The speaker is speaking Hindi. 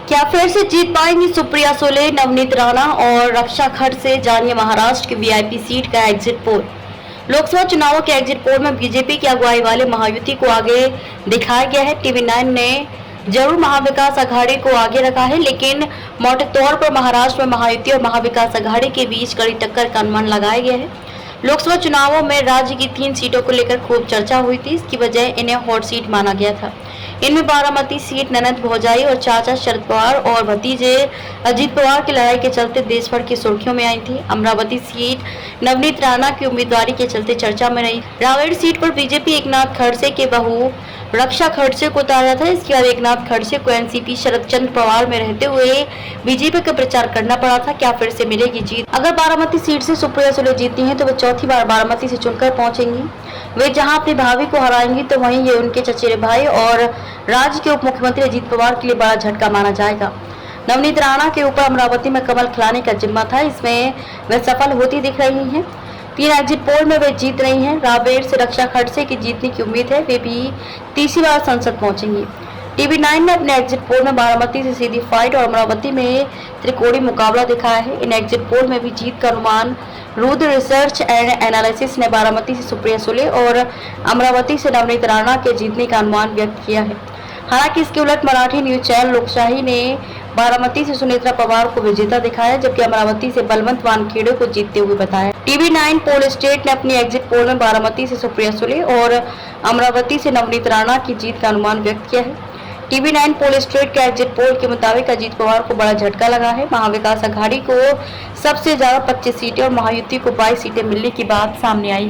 क्या फिर से जीत पाएंगी सुप्रिया सुले, नवनीत राणा और रक्षा खड़ से? जानिए महाराष्ट्र की वीआईपी सीट का एग्जिट पोल। लोकसभा चुनावों के एग्जिट पोल में बीजेपी की अगुवाई वाले महायुति को आगे दिखाया गया है। टीवी9 ने जरूर महाविकास आघाड़ी को आगे रखा है, लेकिन मोटे तौर पर महाराष्ट्र में महायुति और महाविकास आघाड़ी के बीच कड़ी टक्कर का अनुमान लगाया गया है। लोकसभा चुनावों में राज्य की 3 सीटों को लेकर खूब चर्चा हुई थी। इसकी वजह इन्हें हॉट सीट माना गया था। इनमें बारामती सीट ननद भौजाई और चाचा शरद पवार और भतीजे अजीत पवार की लड़ाई के चलते देश भर की सुर्खियों में आई थी। अमरावती सीट नवनीत राणा की उम्मीदवारी के चलते चर्चा में रही। रावेर सीट पर बीजेपी एकनाथ खड़से के बहू रक्षा खड़से को उतारा था। इसके बाद एकनाथ खड़से को एनसीपी शरद चंद्र पवार में रहते हुए बीजेपी का प्रचार करना पड़ा था। क्या फिर से मिलेगी जीत? अगर बारामती सीट से सुप्रिया सुले जीतती हैं तो वे चौथी बार बारामती से चुनकर पहुंचेंगी। वे जहां अपनी भाभी को हराएंगी तो वहीं ये उनके चचेरे भाई और राज्य के उप मुख्यमंत्री अजीत पवार के लिए बड़ा झटका माना जाएगा। नवनीत राणा के ऊपर अमरावती में कमल खिलाने का जिम्मा था। इसमें वे सफल होती दिख रही हैं। 3 एग्जिट पोल में वे जीत रही हैं। रावेर से रक्षा खड़से की जीतने की उम्मीद है। वे भी तीसरी बार संसद पहुंचेंगी। टीवी9 ने अपने एग्जिट पोल में बारामती से सीधी फाइट और अमरावती में त्रिकोणीय मुकाबला दिखाया है। इन एग्जिट पोल में भी जीत का अनुमान रुद्र रिसर्च एंड एनालिसिस ने बारामती से सुप्रिया सुले और अमरावती से नवनीत राणा के जीतने का अनुमान व्यक्त किया है। हालांकि इसके उलट मराठी न्यूज चैनल लोकशाही ने बारामती से सुनेत्रा पवार को विजेता दिखाया, जबकि अमरावती से बलवंत वानखेड़े को जीतते हुए बताया। टीवी9 पोल स्टेट ने अपनी एग्जिट पोल में बारामती से सुप्रिया सुले और अमरावती से नवनीत राणा की जीत का अनुमान व्यक्त किया है। टीवी9 पोल स्टेट के एग्जिट पोल के मुताबिक अजीत पवार को बड़ा झटका लगा है। महाविकास आघाड़ी को सबसे ज्यादा 25 सीटें और महायुति को 22 सीटें मिलने की बात सामने आई।